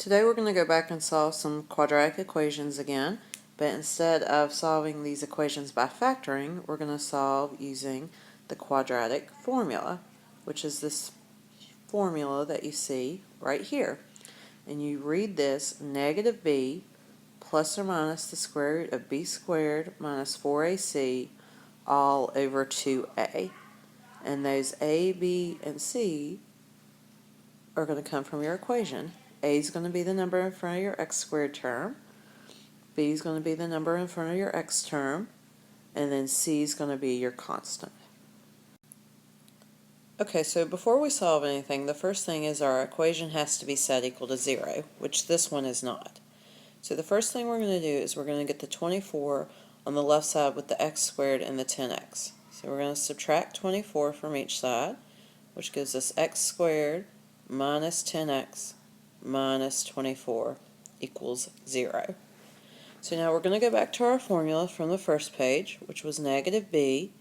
Today we're going to go back and solve some quadratic equations again, but instead of solving these equations by factoring, we're going to solve using the quadratic formula, which is this formula that you see right here. And you read this: negative b plus or minus the square root of b squared minus 4ac all over 2a. And those a, b, and c are going to come from your equation. A is going to be the number in front of your x squared term, b is going to be the number in front of your x term, and then c is going to be your constant. Okay, so before we solve anything, the first thing is our equation has to be set equal to 0, which this one is not. So the first thing we're going to do is we're going to get the 24 on the left side with the x squared and the 10x. So we're going to subtract 24 from each side, which gives us x squared minus 10x minus 24 equals 0. So now we're going to go back to our formula from the first page, which was negative b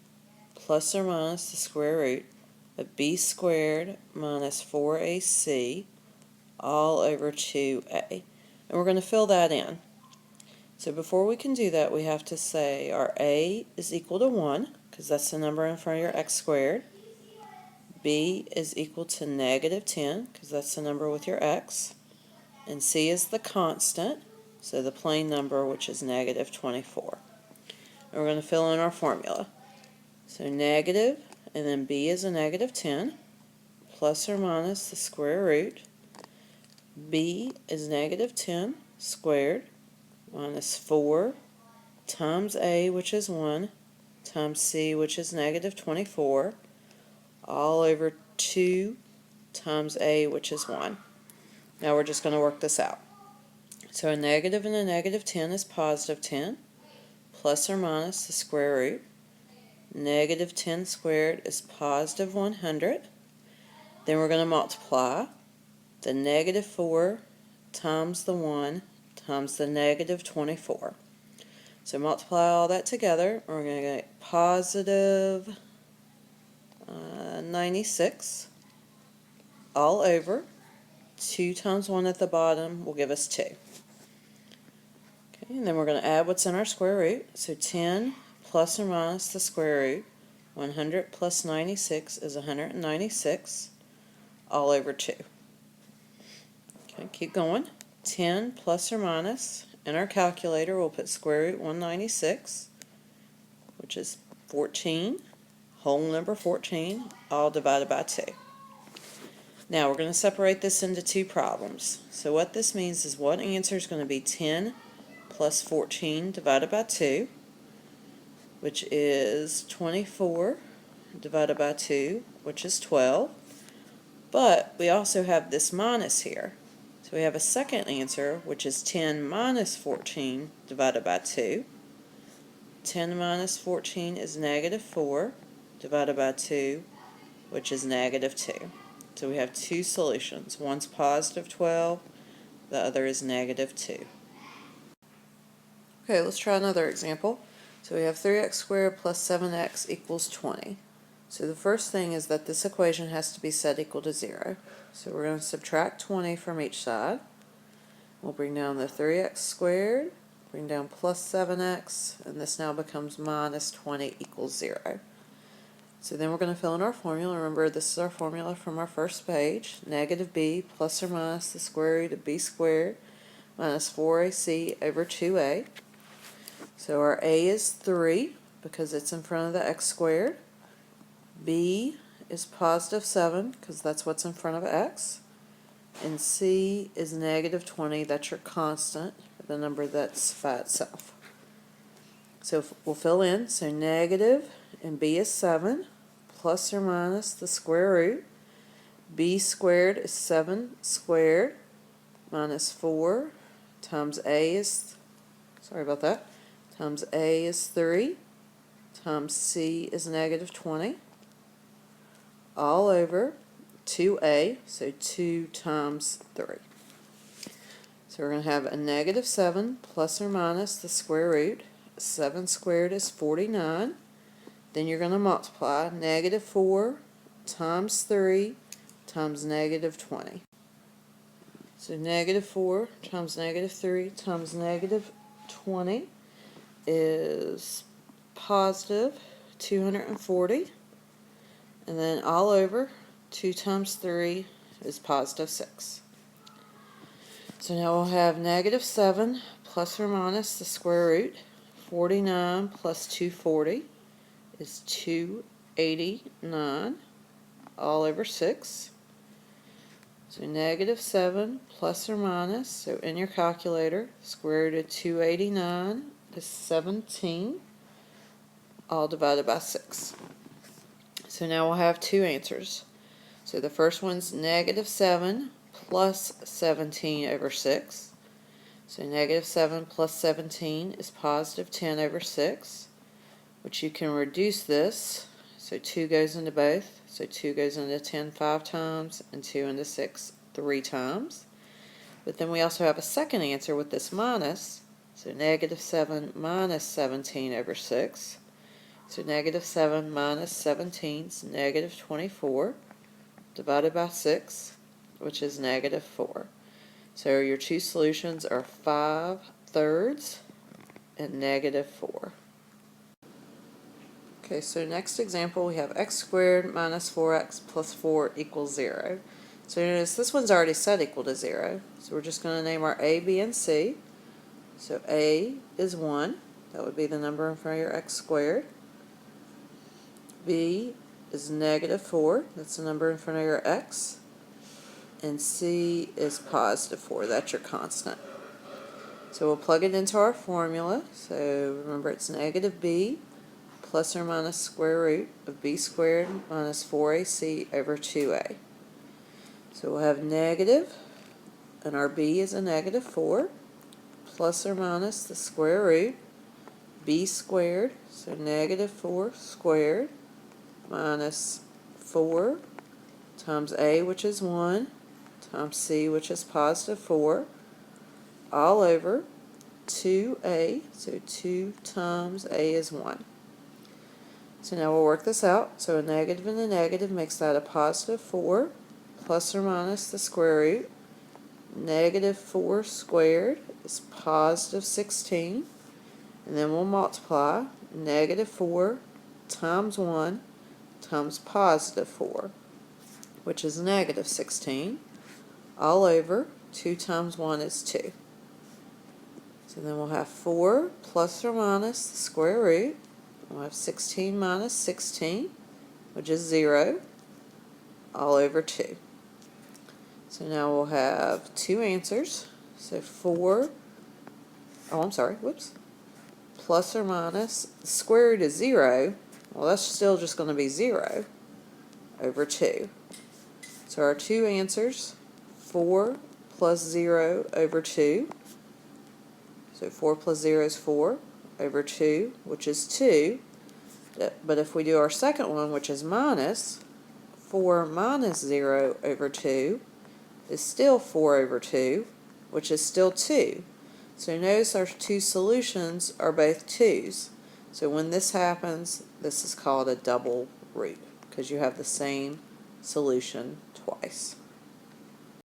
plus or minus the square root of b squared minus 4ac all over 2a. And we're going to fill that in. So before we can do that, we have to say our a is equal to 1, because that's the number in front of your x squared. B is equal to negative 10, because that's the number with your x. And c is the constant, so the plain number, which is negative 24. And we're going to fill in our formula. So negative, and then b is a negative 10, plus or minus the square root. B is negative 10 squared minus 4 times a, which is 1, times c, which is negative 24, all over 2 times a, which is 1. Now we're just going to work this out. So a negative and a negative 10 is positive 10, plus or minus the square root. Negative 10 squared is positive 100. Then we're going to multiply the negative 4 times the 1 times the negative 24. So multiply all that together, and we're going to get positive 96 all over 2 times 1 at the bottom will give us 2. Okay, and then we're going to add what's in our square root. So 10 plus or minus the square root, 100 plus 96 is 196 all over 2. Okay, keep going. 10 plus or minus, in our calculator we'll put square root 196, which is 14, whole number 14, all divided by 2. Now we're going to separate this into two problems. So what this means is what answer is going to be 10 plus 14 divided by 2, which is 24 divided by 2, which is 12. But we also have this minus here. So we have a second answer, which is 10 minus 14 divided by 2. 10 minus 14 is negative 4 divided by 2, which is negative 2. So we have two solutions. One's positive 12, the other is negative 2. Okay, let's try another example. So we have 3x squared plus 7x equals 20. So the first thing is that this equation has to be set equal to 0. So we're going to subtract 20 from each side. We'll bring down the 3x squared, bring down plus 7x, and this now becomes minus 20 equals 0. So then we're going to fill in our formula. Remember, this is our formula from our first page. Negative b plus or minus the square root of b squared minus 4ac over 2a. So our a is 3 because it's in front of the x squared. B is positive 7 because that's what's in front of x. And c is negative 20. That's your constant, the number that's by itself. So we'll fill in. So negative, and b is 7, plus or minus the square root. B squared is 7 squared minus 4 times a is, times a is 3 times c is negative 20 all over 2a, so 2 times 3. So we're going to have a negative 7 plus or minus the square root. 7 squared is 49. Then you're going to multiply negative 4 times 3 times negative 20. So negative 4 times negative 3 times negative 20 is positive 240. And then all over 2 times 3 is positive 6. So now we'll have negative 7 plus or minus the square root. 49 plus 240 is 289 all over 6. So negative 7 plus or minus, so in your calculator, square root of 289 is 17, all divided by 6. So now we'll have two answers. So the first one's negative 7 plus 17 over 6. So negative 7 plus 17 is positive 10 over 6, which you can reduce this. So 2 goes into both. So 2 goes into 10 5 times and 2 into 6 3 times. But then we also have a second answer with this minus. So negative 7 minus 17 over 6. So negative 7 minus 17 is negative 24 divided by 6, which is negative 4. So your two solutions are 5/3 and negative 4. Okay, so next example we have x squared minus 4x plus 4 equals 0. So notice this one's already set equal to 0. So we're just going to name our a, b, and c. So a is 1. That would be the number in front of your x squared. B is negative 4. That's the number in front of your x. And c is positive 4. That's your constant. So we'll plug it into our formula. So remember it's negative b plus or minus square root of b squared minus 4ac over 2a. So we'll have negative, and our b is a negative 4, plus or minus the square root, b squared, so negative 4 squared, minus 4 times a, which is 1, times c, which is positive 4, all over 2a, so 2 times a is 1. So now we'll work this out. So a negative and a negative makes that a positive 4, plus or minus the square root. Negative 4 squared is positive 16. And then we'll multiply negative 4 times 1 times positive 4, which is negative 16, all over 2 times 1 is 2. So then we'll have 4 plus or minus the square root. We'll have 16 minus 16, which is 0, all over 2. So now we'll have two answers. So 4, plus or minus the square root of 0. Well, that's still just going to be 0 over 2. So our two answers, 4 plus 0 over 2. So 4 plus 0 is 4 over 2, which is 2. But if we do our second one, which is minus, 4 minus 0 over 2 is still 4 over 2, which is still 2. So notice our two solutions are both 2's. So when this happens, this is called a double root, because you have the same solution twice.